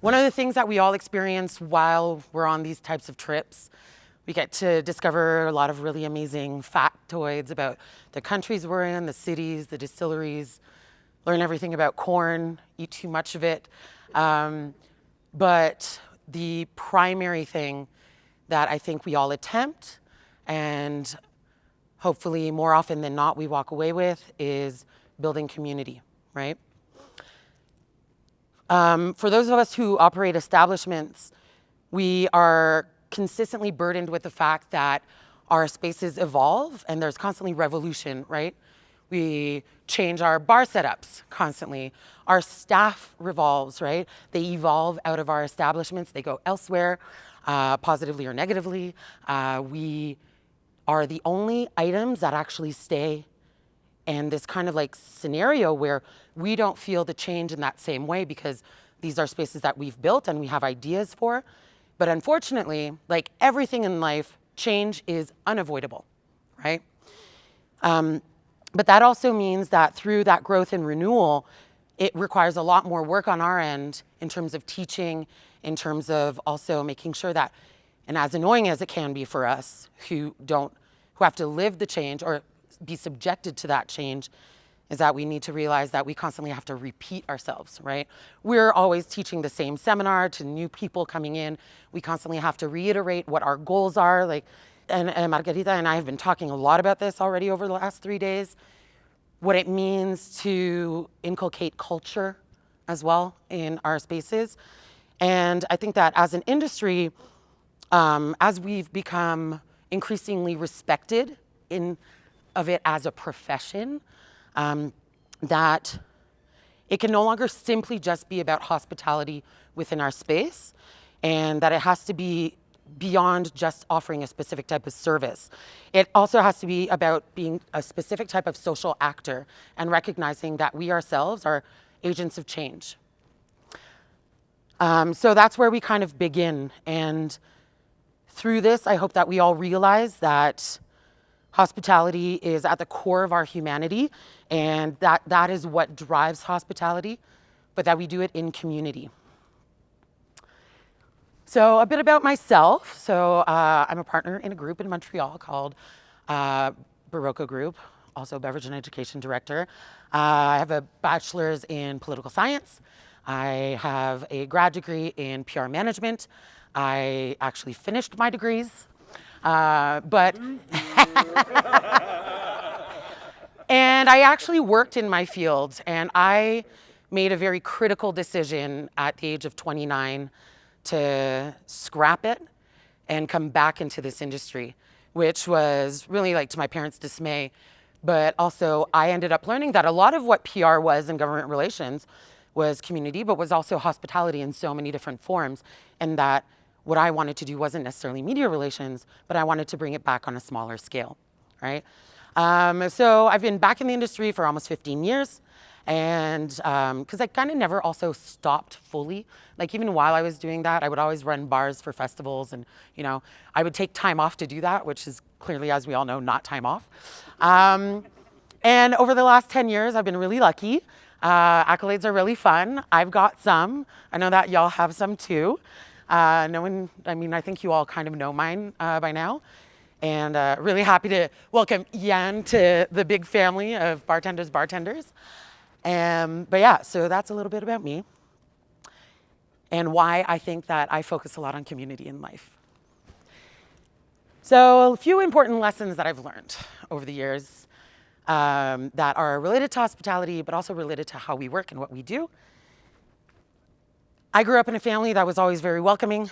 One of the things that we all experience while we're on these types of trips, we get to discover a lot of really amazing factoids about the countries we're in, the cities, the distilleries, learn everything about corn, eat too much of it. But the primary thing that I think we all attempt, and hopefully more often than not we walk away with, is building community, right? For those of us who operate establishments, we are consistently burdened with the fact that our spaces evolve and there's constantly revolution, right? We change our bar setups constantly. Our staff revolves, right? They evolve out of our establishments. They go elsewhere, positively or negatively. We are the only items that actually stay. And this kind of like scenario where we don't feel the change in that same way because these are spaces that we've built and we have ideas for. But unfortunately, like everything in life, change is unavoidable, right? But that also means that through that growth and renewal, it requires a lot more work on our end in terms of teaching, in terms of also making sure that, and as annoying as it can be for us who have to live the change or be subjected to that change, is that we need to realize that we constantly have to repeat ourselves, right? We're always teaching the same seminar to new people coming in. We constantly have to reiterate what our goals are. And Margarita and I have been talking a lot about this already over the last 3 days, what it means to inculcate culture as well in our spaces. And I think that as an industry, as we've become increasingly respected of it as a profession, that it can no longer simply just be about hospitality within our space, and that it has to be beyond just offering a specific type of service. It also has to be about being a specific type of social actor and recognizing that we ourselves are agents of change. So that's where we kind of begin. And through this, I hope that we all realize that hospitality is at the core of our humanity, and that is what drives hospitality, but that we do it in community. So a bit about myself. So I'm a partner in a group in Montreal called Barocco Group, also beverage and education director. I have a bachelor's in political science. I have a grad degree in PR management. I actually finished my degrees. And I actually worked in my field, and I made a very critical decision at the age of 29 to scrap it and come back into this industry, which was really like to my parents' dismay. But also I ended up learning that a lot of what PR was in government relations was community, but was also hospitality in so many different forms, and that what I wanted to do wasn't necessarily media relations, but I wanted to bring it back on a smaller scale, right? So I've been back in the industry for almost 15 years, and because I kind of never also stopped fully. Like even while I was doing that, I would always run bars for festivals, and I would take time off to do that, which is clearly, as we all know, not time off. And over the last 10 years, I've been really lucky. Accolades are really fun. I've got some. I know that y'all have some too. I think you all kind of know mine by now. And really happy to welcome Yan to the big family of bartenders. But yeah, so that's a little bit about me and why I think that I focus a lot on community in life. So a few important lessons that I've learned over the years that are related to hospitality, but also related to how we work and what we do. I grew up in a family that was always very welcoming,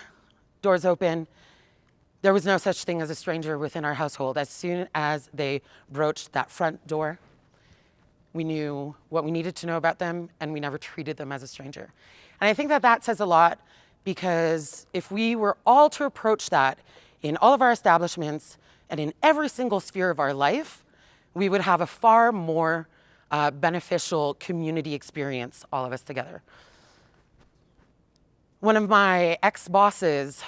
doors open. There was no such thing as a stranger within our household. As soon as they broached that front door, we knew what we needed to know about them, and we never treated them as a stranger. And I think that that says a lot, because if we were all to approach that in all of our establishments, and in every single sphere of our life, we would have a far more beneficial community experience, all of us together. One of my ex-bosses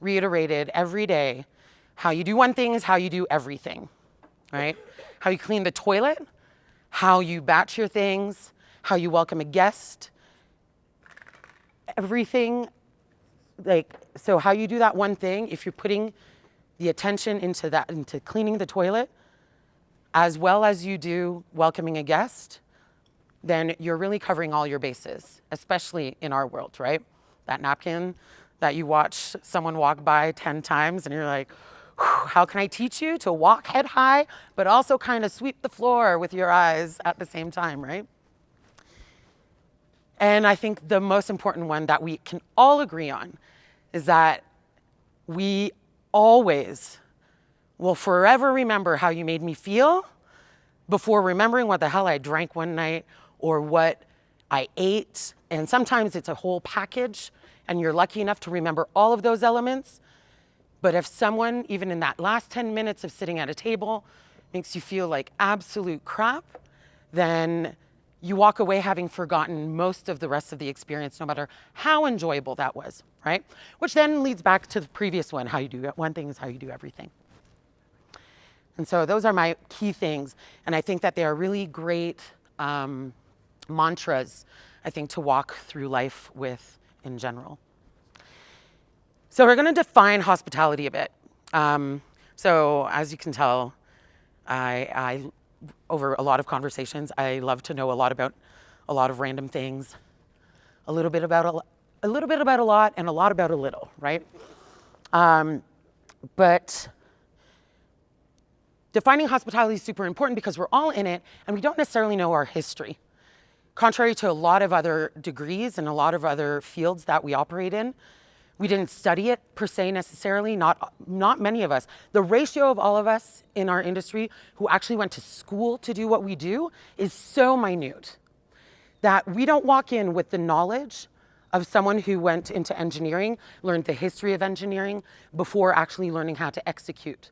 reiterated every day, how you do one thing is how you do everything, right? How you clean the toilet, how you batch your things, how you welcome a guest, everything. So how you do that one thing, if you're putting the attention into that, into cleaning the toilet, as well as you do welcoming a guest, then you're really covering all your bases, especially in our world, right? That napkin that you watch someone walk by 10 times and you're like, how can I teach you to walk head high, but also kind of sweep the floor with your eyes at the same time, right? And I think the most important one that we can all agree on is that we always will forever remember how you made me feel before remembering what the hell I drank one night or what I ate. And sometimes it's a whole package and you're lucky enough to remember all of those elements. But if someone, even in that last 10 minutes of sitting at a table, makes you feel like absolute crap, then you walk away having forgotten most of the rest of the experience, no matter how enjoyable that was, right? Which then leads back to the previous one, how you do one thing is how you do everything. And so those are my key things. And I think that they are really great mantras, I think, to walk through life with in general. So we're going to define hospitality a bit. So as you can tell, I over a lot of conversations, I love to know a lot about a lot of random things, a little bit about a lot, and a lot about a little, right? But defining hospitality is super important because we're all in it and we don't necessarily know our history. Contrary to a lot of other degrees and a lot of other fields that we operate in, we didn't study it per se necessarily, not many of us. The ratio of all of us in our industry who actually went to school to do what we do is so minute that we don't walk in with the knowledge of someone who went into engineering, learned the history of engineering before actually learning how to execute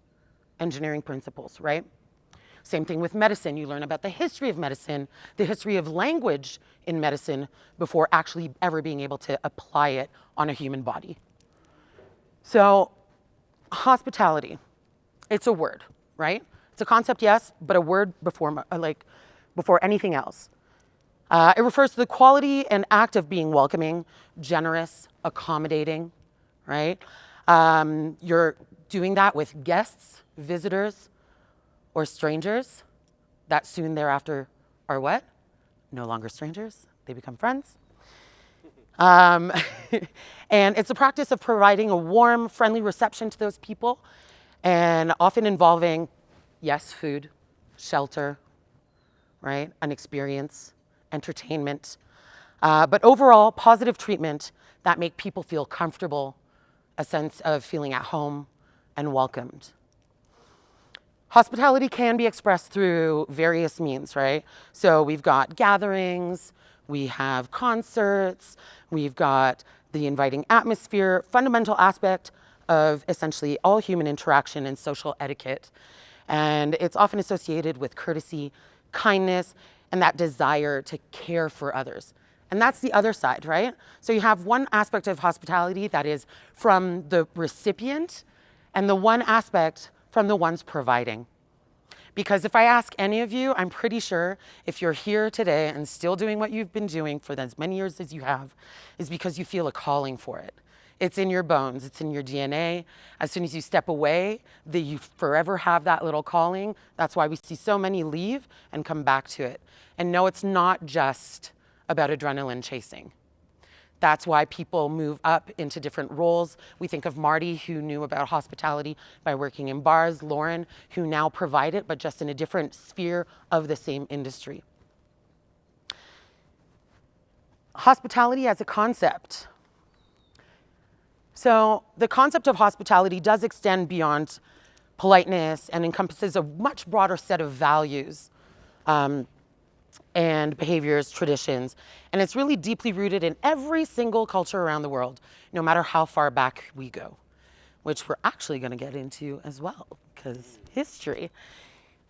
engineering principles, right? Same thing with medicine. You learn about the history of medicine, the history of language in medicine before actually ever being able to apply it on a human body. So hospitality, it's a word, right? It's a concept, yes, but a word before anything else. It refers to the quality and act of being welcoming, generous, accommodating, right? You're doing that with guests, visitors, or strangers that soon thereafter are what? No longer strangers, they become friends. And it's a practice of providing a warm, friendly reception to those people, and often involving, yes, food, shelter, right? An experience, entertainment, but overall positive treatment that make people feel comfortable, a sense of feeling at home and welcomed. Hospitality can be expressed through various means, right? So we've got gatherings, we have concerts, we've got the inviting atmosphere, fundamental aspect of essentially all human interaction and social etiquette. And it's often associated with courtesy, kindness, and that desire to care for others. And that's the other side, right? So you have one aspect of hospitality that is from the recipient, and the one aspect from the ones providing. Because if I ask any of you, I'm pretty sure if you're here today and still doing what you've been doing for as many years as you have, is because you feel a calling for it. It's in your bones, it's in your DNA. As soon as you step away, you forever have that little calling. That's why we see so many leave and come back to it. And no, it's not just about adrenaline chasing. That's why people move up into different roles. We think of Marty, who knew about hospitality by working in bars, Lauren, who now provide it, but just in a different sphere of the same industry. Hospitality as a concept. So the concept of hospitality does extend beyond politeness and encompasses a much broader set of values and behaviors, traditions. And it's really deeply rooted in every single culture around the world, no matter how far back we go, which we're actually going to get into as well. because history.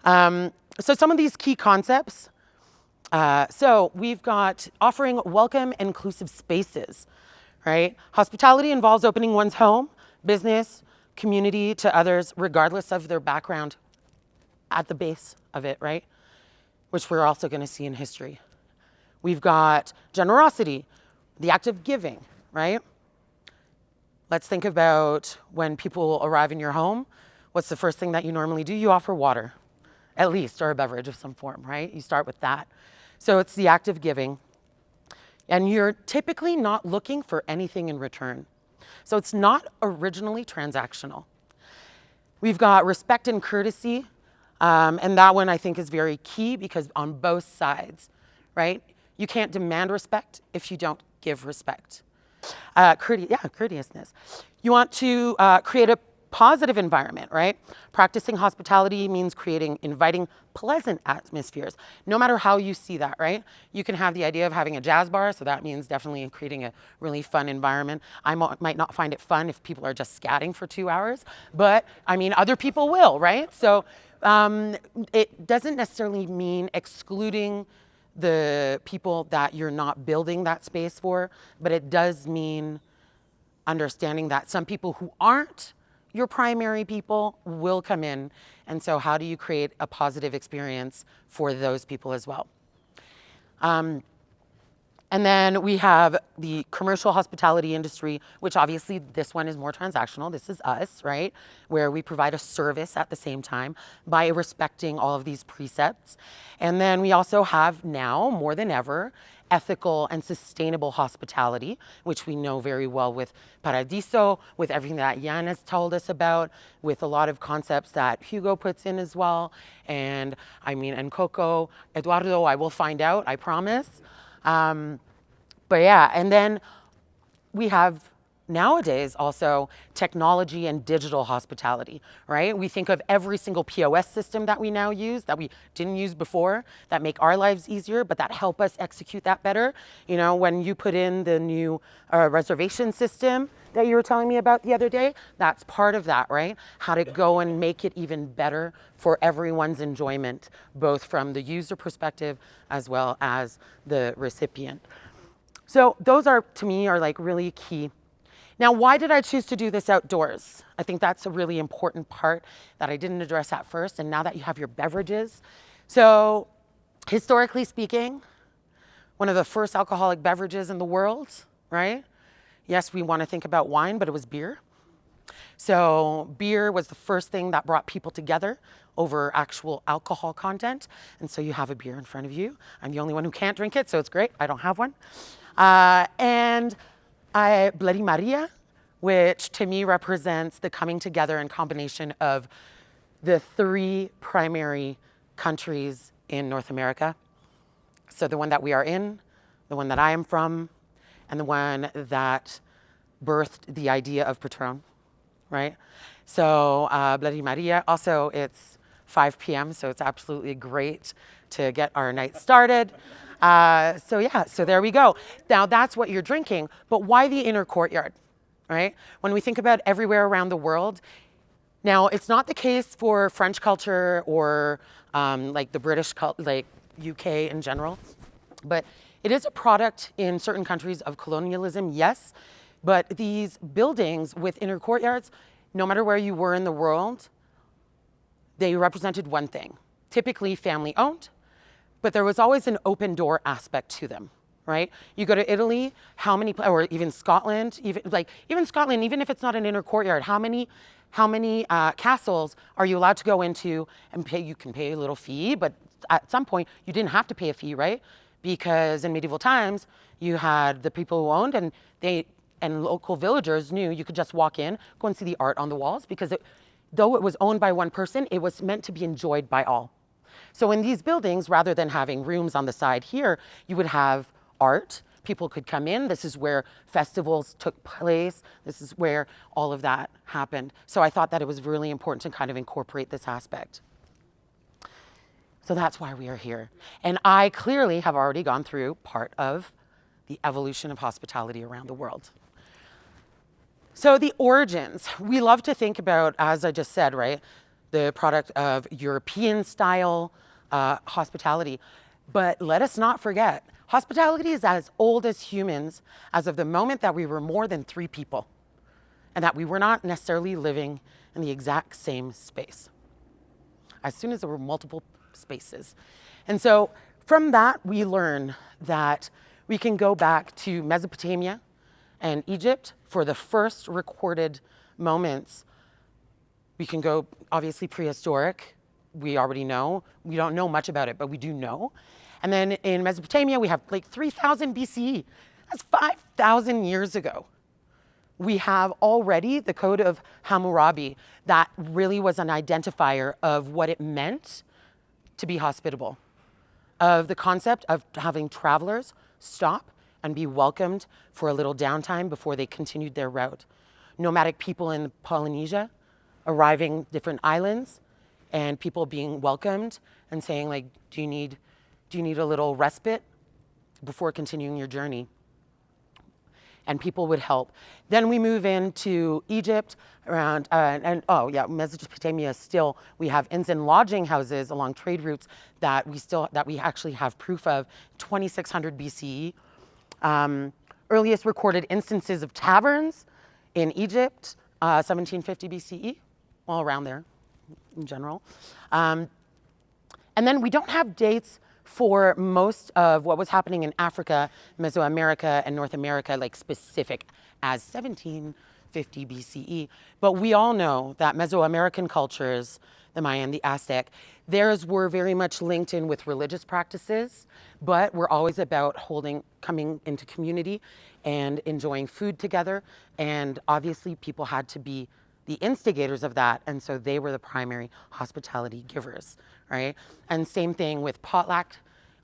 So some of these key concepts. So we've got offering welcome and inclusive spaces, right? Hospitality involves opening one's home, business, community to others, regardless of their background at the base of it, right? Which we're also going to see in history. We've got generosity, the act of giving, right? Let's think about when people arrive in your home. What's the first thing that you normally do? You offer water, at least, or a beverage of some form, right? You start with that. So it's the act of giving. And you're typically not looking for anything in return. So it's not originally transactional. We've got respect and courtesy. And that one I think is very key because on both sides, right? You can't demand respect if you don't give respect. Courteousness. You want to create a positive environment, right? Practicing hospitality means creating inviting, pleasant atmospheres, no matter how you see that, right? You can have the idea of having a jazz bar, so that means definitely creating a really fun environment. I might not find it fun if people are just scatting for 2 hours, but I mean, other people will, right? So it doesn't necessarily mean excluding the people that you're not building that space for, but it does mean understanding that some people who aren't your primary people will come in. And so how do you create a positive experience for those people as well? And then we have the commercial hospitality industry, which obviously this one is more transactional. This is us, right? Where we provide a service at the same time by respecting all of these precepts. And then we also have now, more than ever, ethical and sustainable hospitality, which we know very well with Paradiso, with everything that Jan has told us about, with a lot of concepts that Hugo puts in as well. And I mean, and Coco, Eduardo, I will find out, I promise. But yeah, and then we have nowadays also technology and digital hospitality, right? We think of every single POS system that we now use that we didn't use before that make our lives easier, but that help us execute that better. You know, when you put in the new reservation system that you were telling me about the other day, that's part of that, right? How to go and make it even better for everyone's enjoyment, both from the user perspective as well as the recipient. So those are, to me, are like really key. Now, why did I choose to do this outdoors? I think that's a really important part that I didn't address at first, and now that you have your beverages. So historically speaking, one of the first alcoholic beverages in the world, right? Yes, we want to think about wine, but it was beer. So beer was the first thing that brought people together over actual alcohol content. And so you have a beer in front of you. I'm the only one who can't drink it, so it's great. I don't have one. And Bloody Maria, which to me represents the coming together and combination of the three primary countries in North America. So the one that we are in, the one that I am from, and the one that birthed the idea of Patrón, right? So Bloody Maria, also it's 5 p.m., so it's absolutely great to get our night started. So there we go. Now that's what you're drinking, but why the inner courtyard, right? When we think about everywhere around the world, now it's not the case for French culture or like the British, like UK in general, but it is a product in certain countries of colonialism, yes, but these buildings with inner courtyards, no matter where you were in the world, they represented one thing, typically family owned, but there was always an open door aspect to them, right? You go to Italy, how many, or even Scotland, even Scotland, even if it's not an inner courtyard, how many castles are you allowed to go into and pay? You can pay a little fee, but at some point you didn't have to pay a fee, right? Because in medieval times, you had the people who owned and local villagers knew you could just walk in, go and see the art on the walls, because though it was owned by one person, it was meant to be enjoyed by all. So in these buildings, rather than having rooms on the side here, you would have art. People could come in. This is where festivals took place. This is where all of that happened. So I thought that it was really important to kind of incorporate this aspect. So that's why we are here. And I clearly have already gone through part of the evolution of hospitality around the world. So the origins, we love to think about, as I just said, right? the product of European style hospitality. But let us not forget, hospitality is as old as humans as of the moment that we were more than 3 people and that we were not necessarily living in the exact same space. As soon as there were multiple spaces. And so from that, we learn that we can go back to Mesopotamia and Egypt for the first recorded moments. We can go obviously prehistoric. We already know. We don't know much about it, but we do know. And then in Mesopotamia, we have like 3000 BCE. That's 5,000 years ago. We have already the Code of Hammurabi that really was an identifier of what it meant to be hospitable, of the concept of having travelers stop and be welcomed for a little downtime before they continued their route. Nomadic people in Polynesia arriving different islands and people being welcomed and saying like, do you need a little respite before continuing your journey? And people would help. Then we move into Egypt around, Mesopotamia still, we have inns and lodging houses along trade routes that we actually have proof of 2600 BCE. Earliest recorded instances of taverns in Egypt, 1750 BCE, all around there in general. And then we don't have dates for most of what was happening in Africa, Mesoamerica, and North America, like specific as 1750 BCE. But we all know that Mesoamerican cultures, the Mayan, the Aztec, theirs were very much linked in with religious practices, but were always about coming into community and enjoying food together. And obviously people had to be the instigators of that, and so they were the primary hospitality givers, right? And same thing with potluck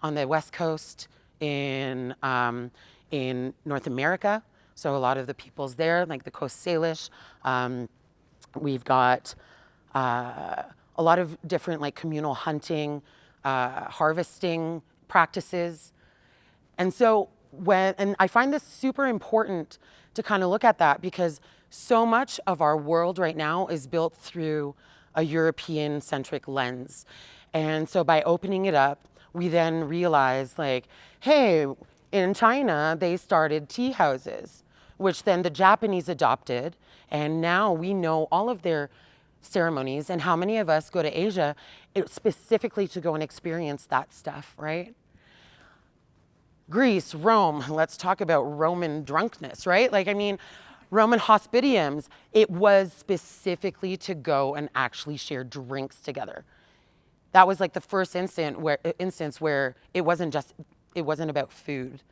on the West Coast in North America. So a lot of the peoples there, like the Coast Salish, we've got a lot of different like communal hunting, harvesting practices. And so and I find this super important to kind of look at that because so much of our world right now is built through a European-centric lens. And so by opening it up, we then realize like, hey, in China, they started tea houses, which then the Japanese adopted. And now we know all of their ceremonies and how many of us go to Asia specifically to go and experience that stuff, right? Greece, Rome, let's talk about Roman drunkenness, right? Like, I mean, Roman hospitiums, it was specifically to go and actually share drinks together. That was like the first instance where it wasn't about food.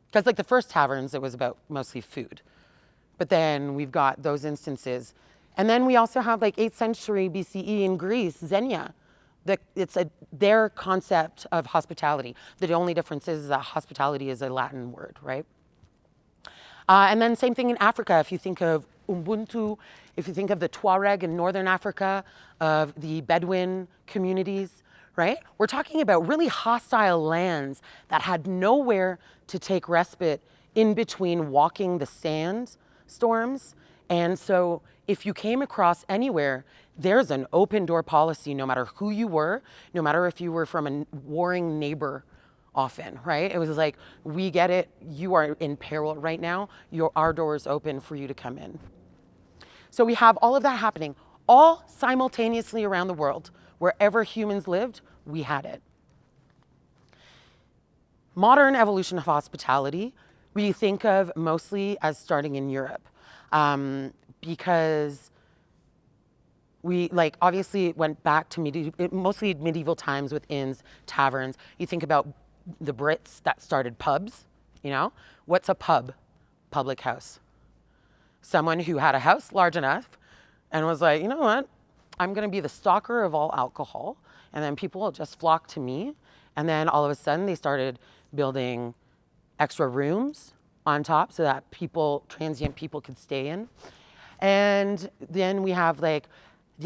Because like the first taverns, it was about mostly food. But then we've got those instances. And then we also have like 8th century BCE in Greece, Xenia. It's their concept of hospitality. The only difference is that hospitality is a Latin word, right? And then same thing in Africa. If you think of Ubuntu, if you think of the Tuareg in Northern Africa, of the Bedouin communities, right? We're talking about really hostile lands that had nowhere to take respite in between walking the sand storms. And so if you came across anywhere, there's an open door policy, no matter who you were, no matter if you were from a warring neighbor often, right? It was like, we get it, you are in peril right now, our door is open for you to come in. So we have all of that happening, all simultaneously around the world. Wherever humans lived, we had it. Modern evolution of hospitality, we think of mostly as starting in Europe, because we obviously went back to mostly medieval times with inns, taverns. You think about the Brits that started pubs, you know? What's a pub? Public house. Someone who had a house large enough and was like, you know what? I'm gonna be the stalker of all alcohol, and then people will just flock to me. And then all of a sudden they started building extra rooms on top so that transient people could stay in. And then we have the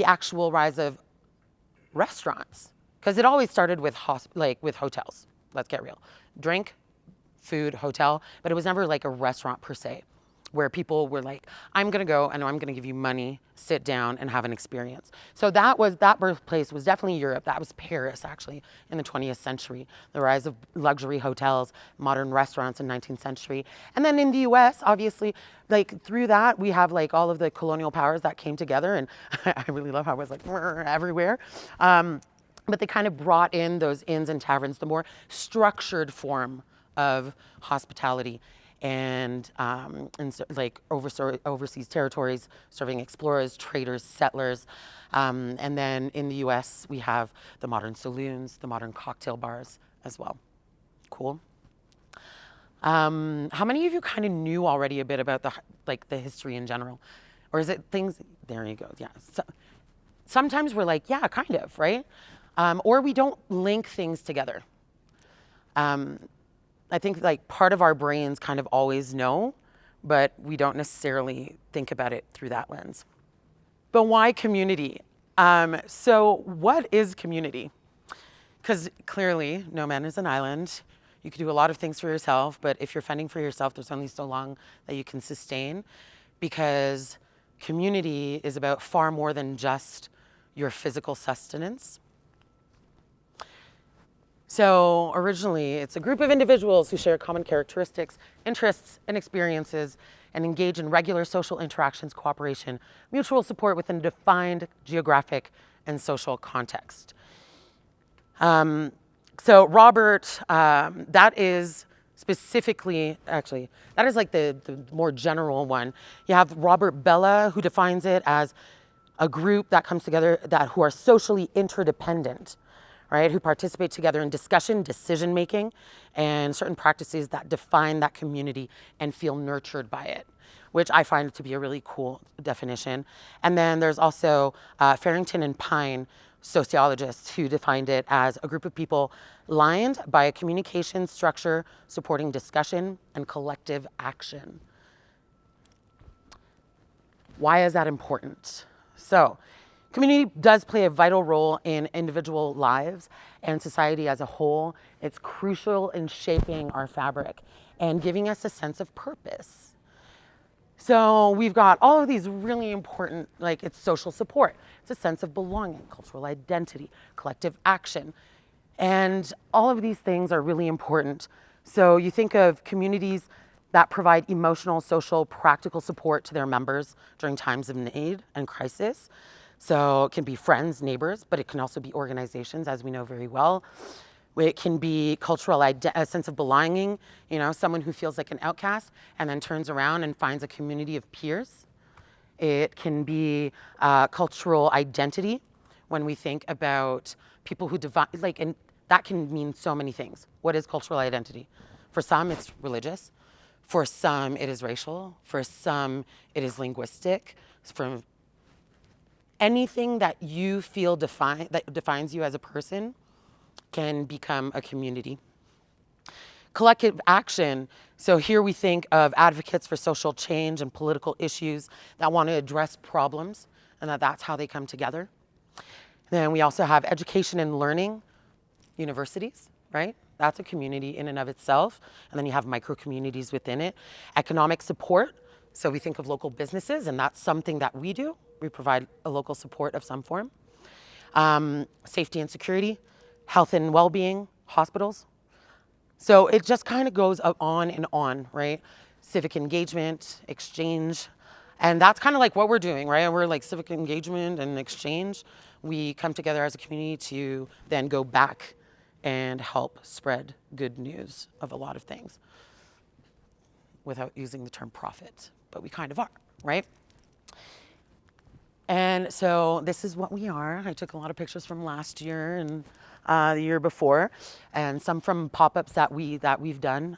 actual rise of restaurants, because it always started with hotels. Let's get real. Drink, food, hotel, but it was never like a restaurant per se. where people were like, I'm going to go and I'm going to give you money, sit down and have an experience. So that birthplace was definitely Europe. That was Paris, actually, in the 20th century. The rise of luxury hotels, modern restaurants in 19th century. And then in the US, obviously, like through that, we have like all of the colonial powers that came together. And I really love how it was like everywhere. But they kind of brought in those inns and taverns, the more structured form of hospitality, and like overseas territories, serving explorers, traders, settlers. And then in the US, we have the modern saloons, the modern cocktail bars as well. Cool. How many of you kind of knew already a bit about the history in general? Or is it things, there you go, yeah. So, sometimes we're like, yeah, kind of, right? Or we don't link things together. I think like part of our brains kind of always know, but we don't necessarily think about it through that lens. But why community? So what is community? Because clearly no man is an island. You can do a lot of things for yourself, but if you're fending for yourself, there's only so long that you can sustain, because community is about far more than just your physical sustenance. So originally, it's a group of individuals who share common characteristics, interests, and experiences, and engage in regular social interactions, cooperation, mutual support within a defined geographic and social context. So Robert, that is specifically, actually, that is like the more general one. You have Robert Bella, who defines it as a group that comes together who are socially interdependent, right? Who participate together in discussion, decision-making, and certain practices that define that community and feel nurtured by it, which I find to be a really cool definition. And then there's also Farrington and Pine, sociologists, who defined it as a group of people lined by a communication structure supporting discussion and collective action. Why is that important? So, community does play a vital role in individual lives and society as a whole. It's crucial in shaping our fabric and giving us a sense of purpose. So we've got all of these really important, like it's social support. It's a sense of belonging, cultural identity, collective action. And all of these things are really important. So you think of communities that provide emotional, social, practical support to their members during times of need and crisis. So it can be friends, neighbors, but it can also be organizations, as we know very well. It can be a sense of belonging, you know, someone who feels like an outcast and then turns around and finds a community of peers. It can be cultural identity when we think about people who and that can mean so many things. What is cultural identity? For some, it's religious. For some, it is racial. For some, it is linguistic. For anything that you feel that defines you as a person can become a community. Collective action. So here we think of advocates for social change and political issues that want to address problems, and that's how they come together. Then we also have education and learning, universities, right? That's a community in and of itself. And then you have micro communities within it. Economic support. So we think of local businesses, and that's something that we do. We provide a local support of some form. Safety and security, health and well-being, hospitals. So it just kind of goes on and on, right? Civic engagement, exchange. And that's kind of like what we're doing, right? We're like civic engagement and exchange. We come together as a community to then go back and help spread good news of a lot of things without using the term profit, but we kind of are, right? And so this is what we are. I took a lot of pictures from last year and the year before, and some from pop-ups that we've done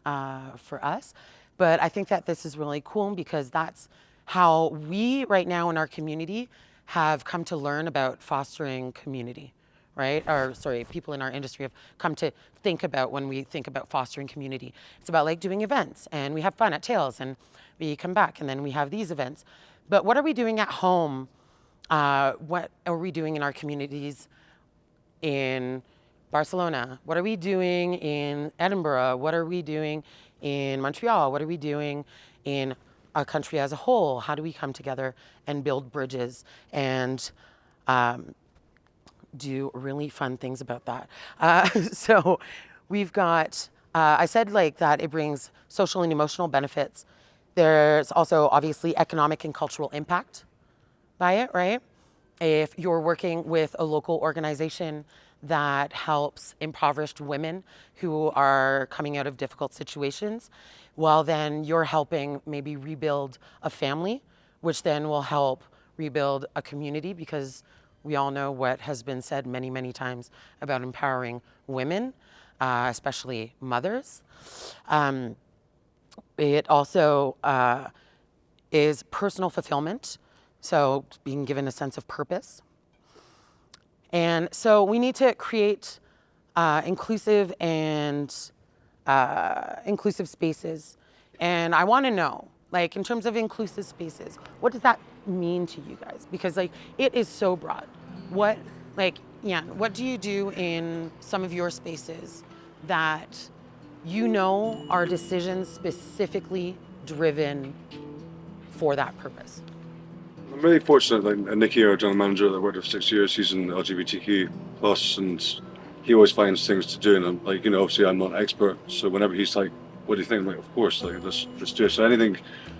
for us. But I think that this is really cool because that's how we right now in our community have come to learn about fostering community, right? Or sorry, people in our industry have come to think about when we think about fostering community. It's about like doing events, and we have fun at Tails, and we come back, and then we have these events. But what are we doing at home? What are we doing in our communities in Barcelona? What are we doing in Edinburgh? What are we doing in Montreal? What are we doing in a country as a whole, how do we come together and build bridges and do really fun things about that? So we've got, I said like that it brings social and emotional benefits. There's also obviously economic and cultural impact by it, right? If you're working with a local organization that helps impoverished women who are coming out of difficult situations, well, then you're helping maybe rebuild a family, which then will help rebuild a community, because we all know what has been said many, many times about empowering women, especially mothers. It also is personal fulfillment, so being given a sense of purpose. And so we need to create inclusive spaces. And I want to know, like, in terms of inclusive spaces, what does that mean to you guys? Because like it is so broad. What, like, Jan, what do you do in some of your spaces that you know are decisions specifically driven for that purpose? I'm really fortunate, like Nicky, our general manager that worked there for 6 years, he's an LGBTQ plus, and he always finds things to do. And I'm like, obviously I'm not an expert, so whenever he's like, "What do you think?" I'm like, "Of course, like let's do it." So anything,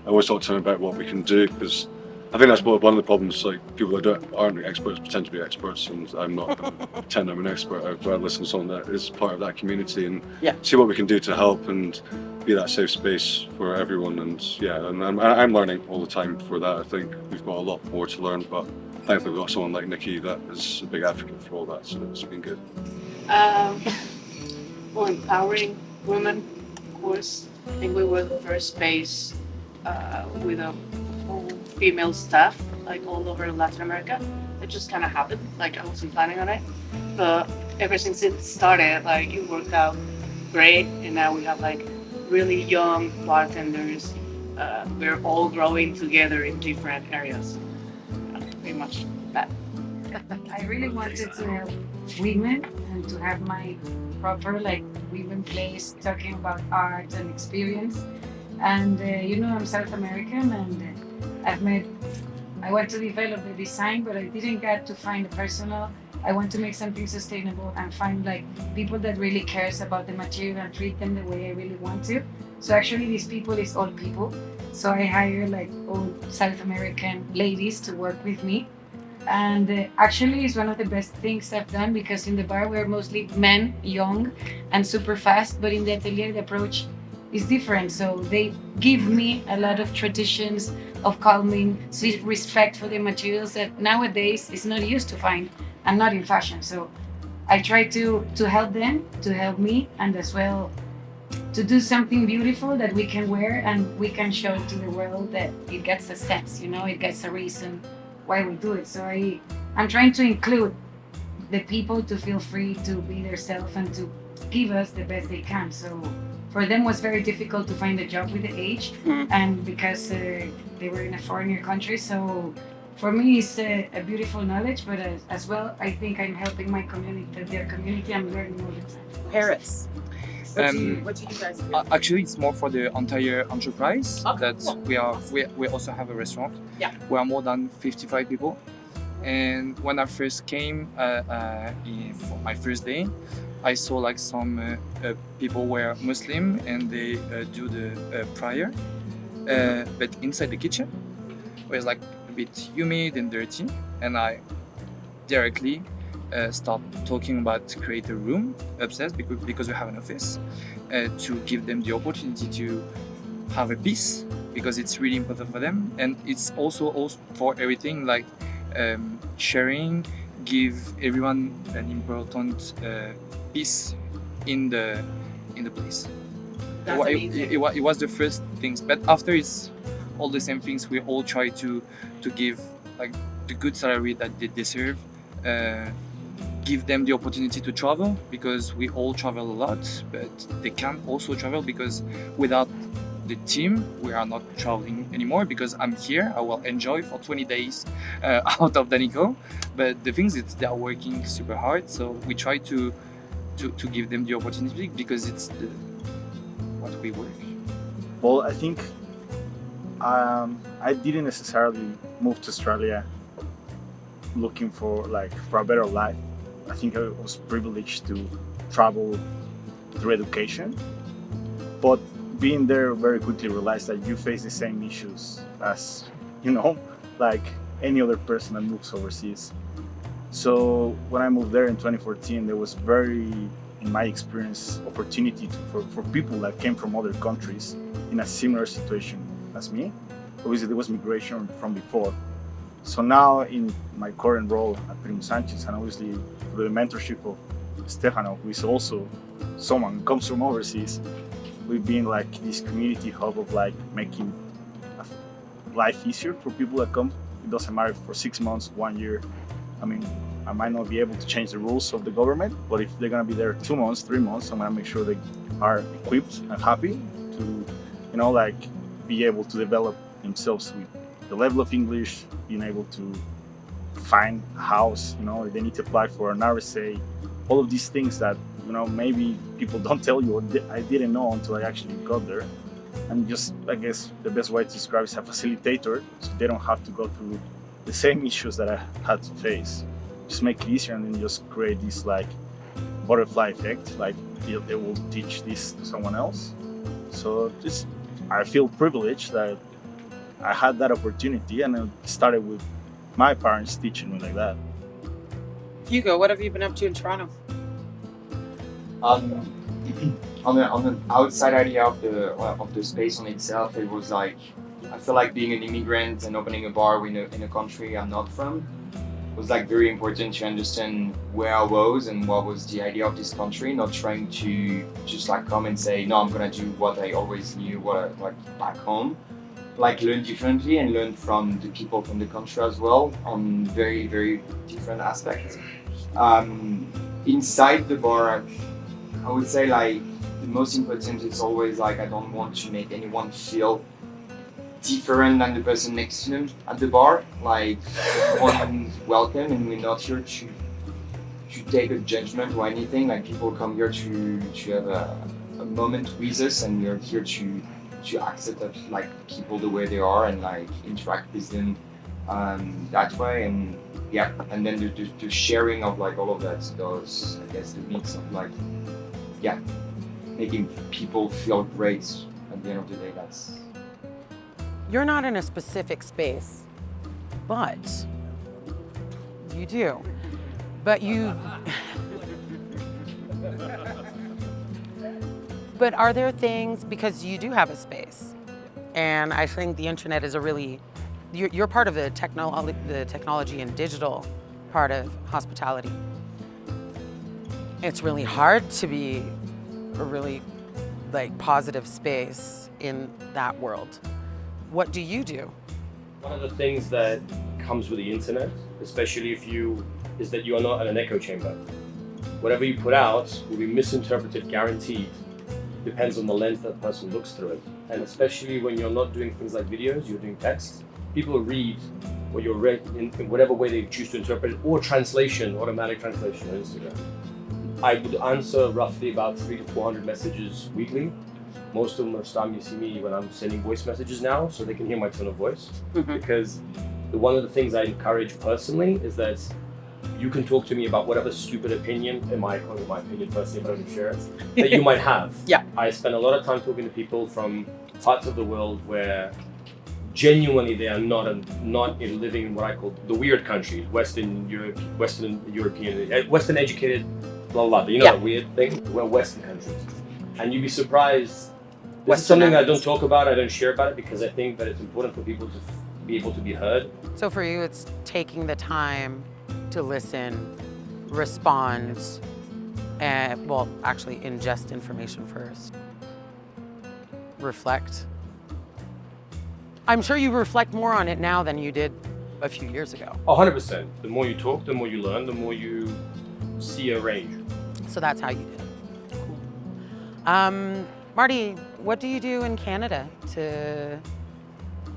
I always talk to him about what we can do, because I think that's one of the problems. Like people that aren't experts pretend to be experts, and I'm not going to pretend I'm an expert. I'd rather listen to someone that is part of that community and see what we can do to help and be that safe space for everyone. And and I'm learning all the time for that. I think we've got a lot more to learn, but thankfully we've got someone like Nikki that is a big advocate for all that, so it's been good. Well, empowering women, of course. I think we were the first space with a whole female staff, like all over Latin America. It just kind of happened, like I wasn't planning on it. But ever since it started, like it worked out great, and now we have like really young bartenders. We're all growing together in different areas. Pretty much that. I really wanted to help women and to have my proper like women place talking about art and experience. And I'm South American, and I want to develop the design, but I didn't get to find a personal. I want to make something sustainable and find like people that really cares about the material and treat them the way I really want to. So actually these people is all people. So I hire like all South American ladies to work with me. And actually it's one of the best things I've done, because in the bar we're mostly men, young and super fast, but in the atelier the approach is different. So they give me a lot of traditions of calming, respect for the materials that nowadays is not used to find and not in fashion. So I try to help them, to help me, and as well to do something beautiful that we can wear and we can show to the world that it gets a sense, it gets a reason why we do it. So I'm trying to include the people to feel free to be themselves and to give us the best they can. So for them it was very difficult to find a job with the age, and because they were in a foreigner country. So for me it's a beautiful knowledge, but as well I think I'm helping my community, their community. I'm learning all the time. Paris. What do you guys do? Actually, it's more for the entire enterprise that we also have a restaurant. Yeah. We are more than 55 people. And when I first came for my first day, I saw like some people were Muslim and they do the prayer, but inside the kitchen, where it's like a bit humid and dirty. And I directly start talking about create a room upstairs because we have an office to give them the opportunity to have a peace, because it's really important for them. And it's also for everything like sharing, give everyone an important piece in the place. It was the first things, but after it's all the same things. We all try to give like the good salary that they deserve. Give them the opportunity to travel, because we all travel a lot, but they can't also travel because without the team we are not traveling anymore. Because I'm here, I will enjoy for 20 days out of Danico, but the thing is they are working super hard, so we try to give them the opportunity because it's what we work. Well, I think I didn't necessarily move to Australia looking for a better life. I think I was privileged to travel through education, but being there very quickly realized that you face the same issues as like any other person that moves overseas. So when I moved there in 2014, there was very, in my experience, opportunity for people that came from other countries in a similar situation as me. Obviously, there was migration from before. So now in my current role at Patrón Sanchez, and obviously through the mentorship of Stefano, who is also someone who comes from overseas, we've been like this community hub of like making life easier for people that come. It doesn't matter for 6 months, 1 year. I mean, I might not be able to change the rules of the government, but if they're gonna be there 2 months, 3 months, I'm gonna make sure they are equipped and happy to, like be able to develop themselves with the level of English, being able to find a house, if they need to apply for an RSA, all of these things that, maybe people don't tell you, or I didn't know until I actually got there. And just, I guess, the best way to describe is a facilitator, so they don't have to go through the same issues that I had to face. Just make it easier and then just create this like butterfly effect, like they will teach this to someone else. So I feel privileged that I had that opportunity, and it started with my parents teaching me like that. Hugo, what have you been up to in Toronto? On the outside idea of the space on itself, it was like, I feel like being an immigrant and opening a bar in a country I'm not from was like very important to understand where I was and what was the idea of this country, not trying to just like come and say, no, I'm gonna do what I always knew, like back home. Like learn differently and learn from the people from the country as well on very, very different aspects. Inside the bar, I would say like the most important is always like I don't want to make anyone feel different than the person next to them at the bar. Like everyone's welcome, and we're not here to take a judgment or anything. Like people come here to have a moment with us, and we're here to accept like people the way they are and like interact with them that way. And yeah, and then the sharing of like all of that does, I guess, the mix of like, yeah, making people feel great at the end of the day. That's. You're not in a specific space, but you do. But But are there things, because you do have a space, and I think the internet is you're part of the technology and digital part of hospitality. It's really hard to be a really like positive space in that world. What do you do? One of the things that comes with the internet, especially is that you are not in an echo chamber. Whatever you put out will be misinterpreted, guaranteed. Depends on the lens that person looks through it. And especially when you're not doing things like videos, you're doing text, people read what you're read in whatever way they choose to interpret it, or translation, automatic translation on Instagram. I would answer roughly about 300 to 400 messages weekly. Most of the time you see me when I'm sending voice messages now, so they can hear my tone of voice. Because one of the things I encourage personally is that you can talk to me about whatever stupid opinion, in my opinion personally, but I don't share it, that you might have. Yeah. I spend a lot of time talking to people from parts of the world where genuinely they are not living in what I call the weird countries, Western European, Western educated, blah, blah, blah. You know that weird thing? We're Western countries. And you'd be surprised. This is something I don't talk about, I don't share about it, because I think that it's important for people to be able to be heard. So for you, it's taking the time to listen, respond, and actually ingest information first. Reflect. I'm sure you reflect more on it now than you did a few years ago. 100%. The more you talk, the more you learn, the more you see a range. So that's how you did it. Cool. Marty, what do you do in Canada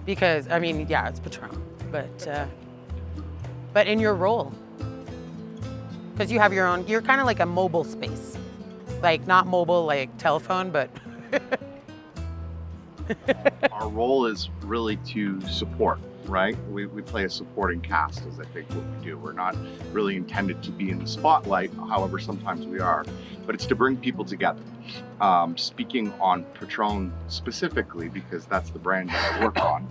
because, I mean, yeah, it's Patrón, but in your role? Because you have your own, you're kind of like a mobile space. Like, not mobile like telephone, but Our role is really to support, right? We play a supporting cast, as I think what we do. We're not really intended to be in the spotlight, however, sometimes we are, but it's to bring people together. Speaking on Patrón specifically, because that's the brand that I work on,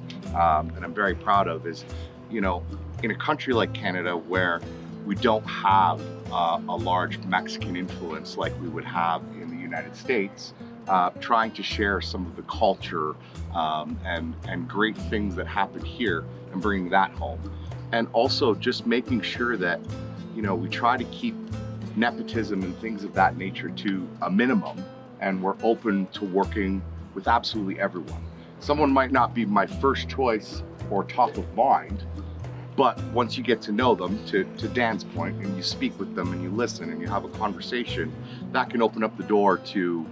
and I'm very proud of, is, you know, in a country like Canada where we don't have a large Mexican influence like we would have in the United States, trying to share some of the culture and great things that happen here and bringing that home. And also just making sure that, you know, we try to keep nepotism and things of that nature to a minimum, and we're open to working with absolutely everyone. Someone might not be my first choice or top of mind, but once you get to know them, to Dan's point, and you speak with them and you listen and you have a conversation, that can open up the door to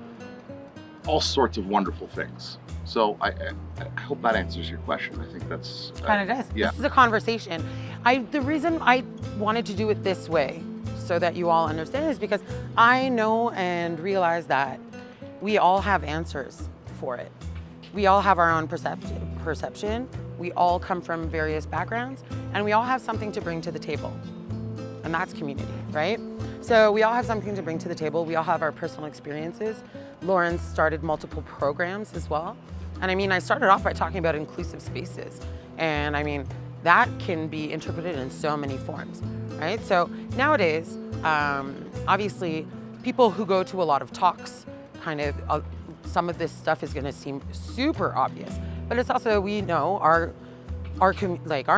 all sorts of wonderful things. So I hope that answers your question. I think that's Kind of does. Yeah. This is a conversation. The reason I wanted to do it this way, so that you all understand, is because I know and realize that we all have answers for it. We all have our own perception. We all come from various backgrounds, and we all have something to bring to the table. And that's community, right? So we all have something to bring to the table. We all have our personal experiences. Lauren started multiple programs as well. And I mean, I started off by talking about inclusive spaces. And I mean, that can be interpreted in so many forms, right? So nowadays, obviously, people who go to a lot of talks, kind of, some of this stuff is gonna seem super obvious, but it's also, we know our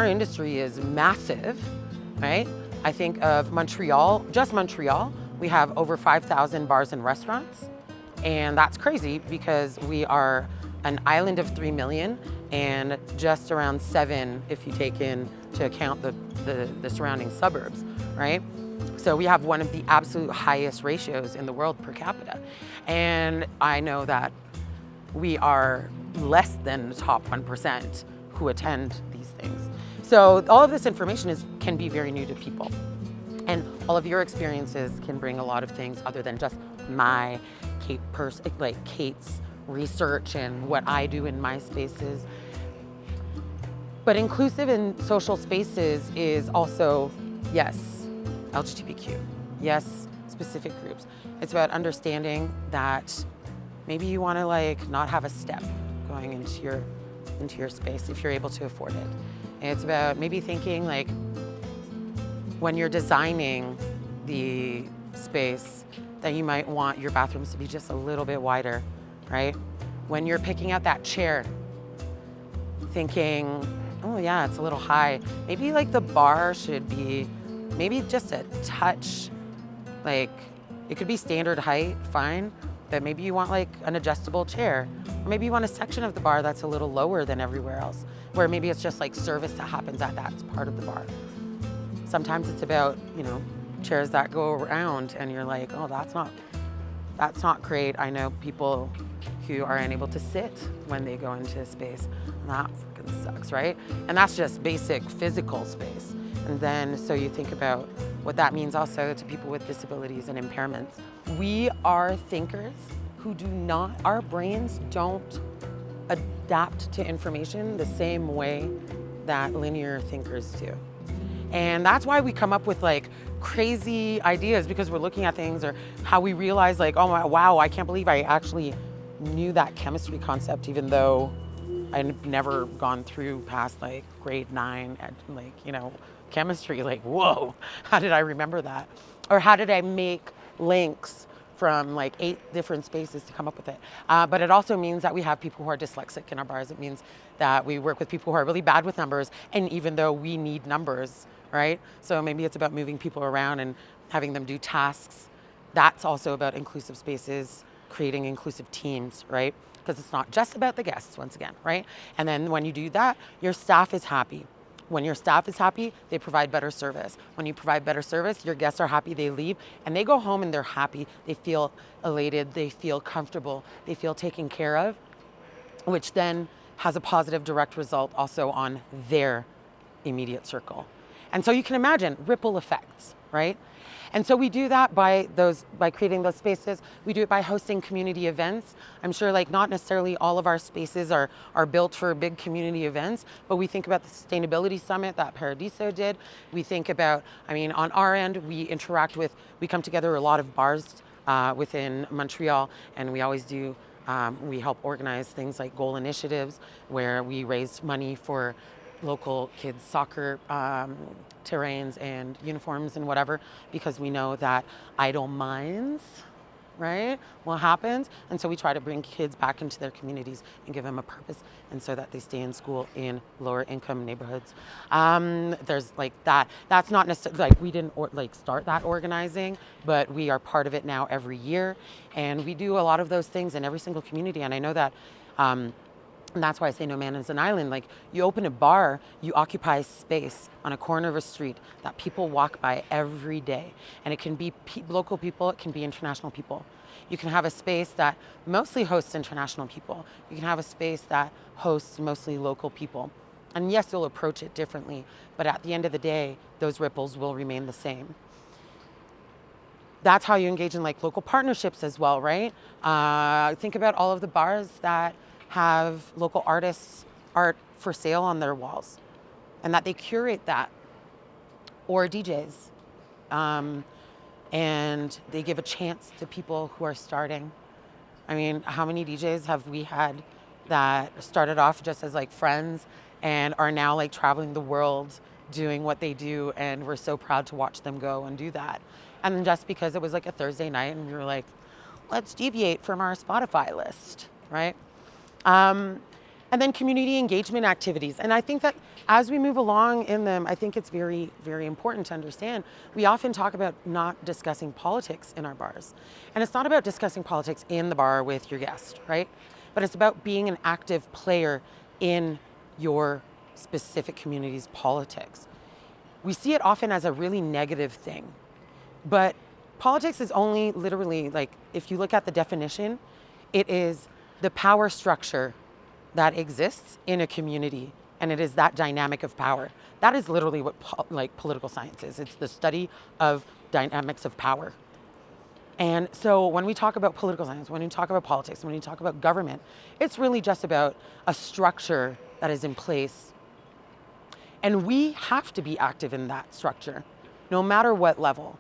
industry is massive, right? I think of Montreal, just Montreal, we have over 5,000 bars and restaurants. And that's crazy because we are an island of 3 million and just around 7 if you take into account the surrounding suburbs, right? So we have one of the absolute highest ratios in the world per capita. And I know that we are less than the top 1% who attend these things. So all of this information can be very new to people. And all of your experiences can bring a lot of things other than just my Kate's research and what I do in my spaces. But inclusive in social spaces is also, yes, LGBTQ, yes, specific groups. It's about understanding that maybe you want to not have a step going into your space if you're able to afford it. And it's about maybe thinking when you're designing the space that you might want your bathrooms to be just a little bit wider, right? When you're picking out that chair, thinking, oh yeah, it's a little high. Maybe the bar should be maybe just a touch, it could be standard height, fine, but maybe you want an adjustable chair. Or maybe you want a section of the bar that's a little lower than everywhere else, where maybe it's just service that happens at that part of the bar. Sometimes it's about, chairs that go around and you're like, oh, that's not great. I know people who are unable to sit when they go into a space, and that freaking sucks, right? And that's just basic physical space. And then, so you think about what that means also to people with disabilities and impairments. We are thinkers who our brains don't adapt to information the same way that linear thinkers do. And that's why we come up with crazy ideas, because we're looking at things, or how we realize oh wow, I can't believe I actually knew that chemistry concept, even though I've never gone through past grade 9 at chemistry. Whoa, how did I remember that? Or how did I make links from 8 different spaces to come up with it? But it also means that we have people who are dyslexic in our bars. It means that we work with people who are really bad with numbers, and even though we need numbers, right? So maybe it's about moving people around and having them do tasks. That's also about inclusive spaces, creating inclusive teams, right? Because it's not just about the guests, once again, right? And then when you do that, your staff is happy. When your staff is happy, they provide better service. When you provide better service, your guests are happy, they leave, and they go home and they're happy. They feel elated, they feel comfortable, they feel taken care of, which then has a positive direct result also on their immediate circle. And so you can imagine ripple effects, right? And so we do that by creating those spaces. We do it by hosting community events. I'm sure like not necessarily all of our spaces are built for big community events, but we think about the sustainability summit that Paradiso did. We think about, I mean, on our end, we come together a lot of bars within Montreal, and we always do, we help organize things like goal initiatives where we raise money for local kids' soccer terrains and uniforms and whatever, because we know that idle minds, right, what happens. And so we try to bring kids back into their communities and give them a purpose, and so that they stay in school in lower income neighborhoods. There's like that. That's not necessarily like we didn't start that organizing, but we are part of it now every year, and we do a lot of those things in every single community. And I know that. And that's why I say no man is an island. Like, you open a bar, you occupy space on a corner of a street that people walk by every day. And it can be local people, it can be international people. You can have a space that mostly hosts international people. You can have a space that hosts mostly local people. And yes, you'll approach it differently, but at the end of the day, those ripples will remain the same. That's how you engage in like local partnerships as well, right? Think about all of the bars that have local artists' art for sale on their walls, and that they curate that, or DJs, and they give a chance to people who are starting. I mean, how many DJs have we had that started off just as like friends and are now like traveling the world doing what they do, and we're so proud to watch them go and do that. And just because it was like a Thursday night and we were like, let's deviate from our Spotify list, right? And then community engagement activities. And I think that as we move along in them, I think it's very, very important to understand. We often talk about not discussing politics in our bars. And it's not about discussing politics in the bar with your guest, right? But it's about being an active player in your specific community's politics. We see it often as a really negative thing. But politics is only literally, like, if you look at the definition, it is the power structure that exists in a community, and it is that dynamic of power. That is literally what political science is. It's the study of dynamics of power. And so when we talk about political science, when we talk about politics, when we talk about government, it's really just about a structure that is in place. And we have to be active in that structure, no matter what level.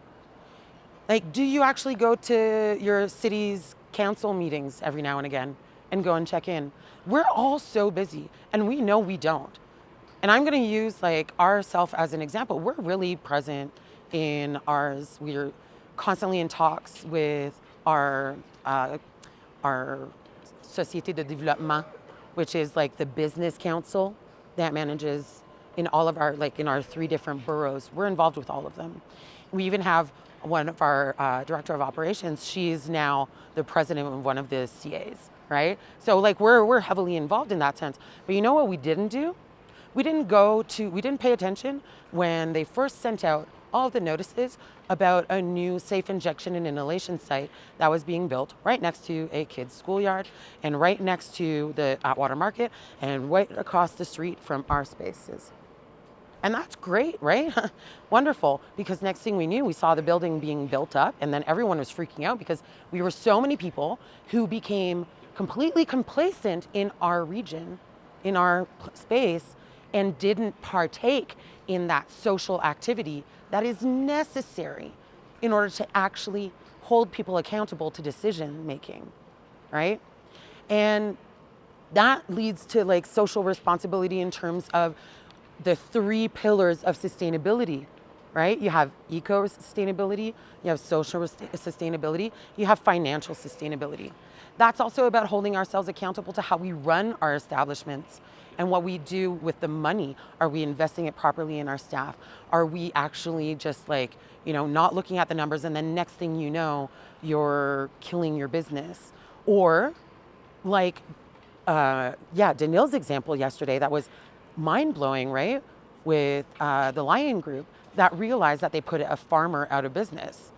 Like, do you actually go to your city's council meetings every now and again and go and check in? We're all so busy, and we know we don't. And I'm going to use like ourselves as an example. We're really present in ours. We're constantly in talks with our Société de Développement, which is like the business council that manages in all of our, like in our 3 different boroughs. We're involved with all of them. We even have one of our director of operations. She's now the president of one of the CAs, right? So like we're heavily involved in that sense. But you know what we didn't do? We didn't pay attention when they first sent out all of the notices about a new safe injection and inhalation site that was being built right next to a kid's schoolyard and right next to the Atwater Market and right across the street from our spaces. And that's great, right? Wonderful, because next thing we knew, we saw the building being built up, and then everyone was freaking out because we were so many people who became completely complacent in our region, in our space, and didn't partake in that social activity that is necessary in order to actually hold people accountable to decision making, right? And that leads to like social responsibility in terms of the 3 pillars of sustainability, right? You have eco-sustainability, you have social sustainability, you have financial sustainability. That's also about holding ourselves accountable to how we run our establishments and what we do with the money. Are we investing it properly in our staff? Are we actually just like, not looking at the numbers and then next thing you know, you're killing your business? Or like, Daniil's example yesterday, that was mind-blowing, right? With the Lion Group that realized that they put a farmer out of business,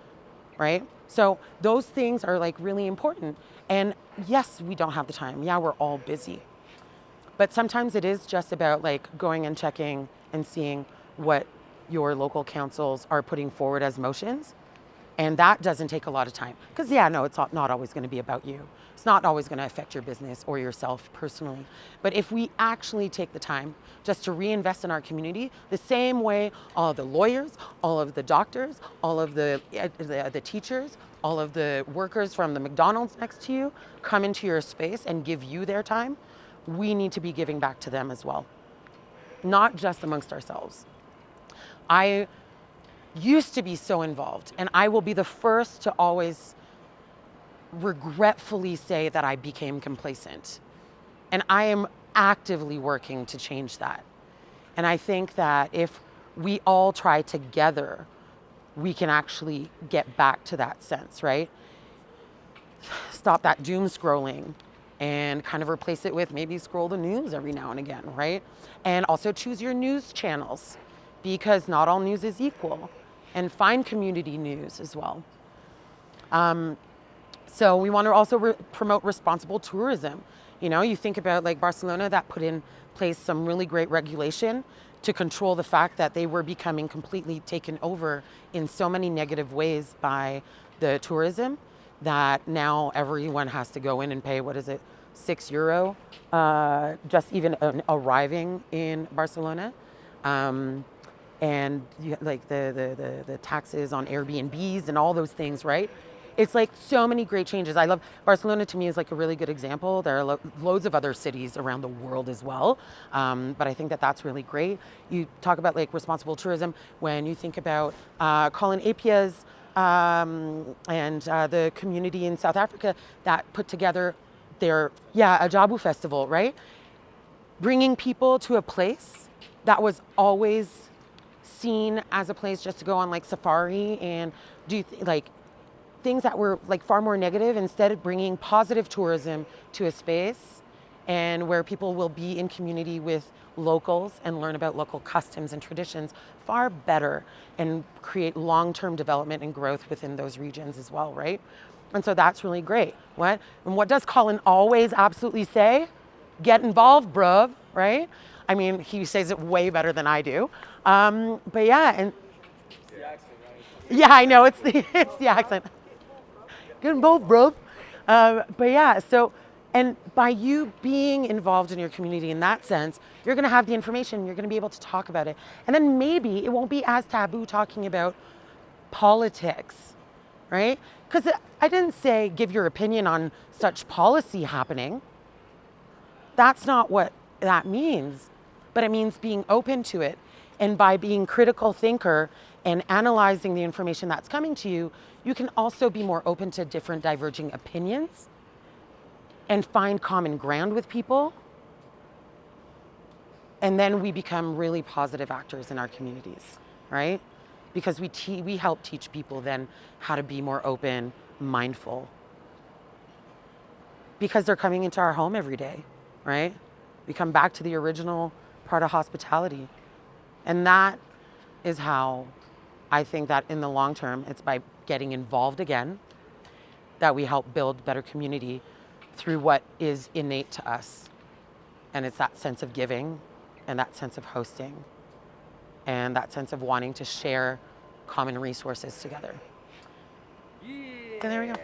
right? So those things are like really important. And yes, we don't have the time. Yeah, we're all busy. But sometimes it is just about like going and checking and seeing what your local councils are putting forward as motions. And that doesn't take a lot of time. Because, yeah, no, it's not always going to be about you. It's not always going to affect your business or yourself personally. But if we actually take the time just to reinvest in our community, the same way all of the lawyers, all of the doctors, all of the teachers, all of the workers from the McDonald's next to you come into your space and give you their time, we need to be giving back to them as well. Not just amongst ourselves. I used to be so involved, and I will be the first to always regretfully say that I became complacent. And I am actively working to change that. And I think that if we all try together, we can actually get back to that sense, right? Stop that doom scrolling and kind of replace it with maybe scroll the news every now and again, right? And also choose your news channels, because not all news is equal, and find community news as well. So we want to also promote responsible tourism. You know, you think about like Barcelona, that put in place some really great regulation to control the fact that they were becoming completely taken over in so many negative ways by the tourism, that now everyone has to go in and pay, what is it, €6, just even arriving in Barcelona. And like the taxes on Airbnbs and all those things, right? It's like so many great changes. I love Barcelona. To me is like a really good example. There are loads of other cities around the world as well, but I think that that's really great. You talk about like responsible tourism when you think about Colin Apia's and the community in South Africa that put together their Ajabu festival, right? Bringing people to a place that was always seen as a place just to go on like safari and do like things that were like far more negative, instead of bringing positive tourism to a space and where people will be in community with locals and learn about local customs and traditions far better and create long-term development and growth within those regions as well, right? And so that's really great. And what does Colin always absolutely say? Get involved, bruv, right? I mean, he says it way better than I do. But yeah, and yeah, I know it's the accent. Get involved, bro. But yeah, so, and by you being involved in your community in that sense, you're going to have the information, you're going to be able to talk about it. And then maybe it won't be as taboo talking about politics, right? Because I didn't say give your opinion on such policy happening. That's not what that means. But it means being open to it. And by being critical thinker and analyzing the information that's coming to you, you can also be more open to different diverging opinions and find common ground with people. And then we become really positive actors in our communities, right? Because we help teach people then how to be more open, mindful. Because they're coming into our home every day, right? We come back to the original part of hospitality. And that is how I think that in the long term, it's by getting involved again that we help build better community through what is innate to us. And it's that sense of giving and that sense of hosting and that sense of wanting to share common resources together. So there we go.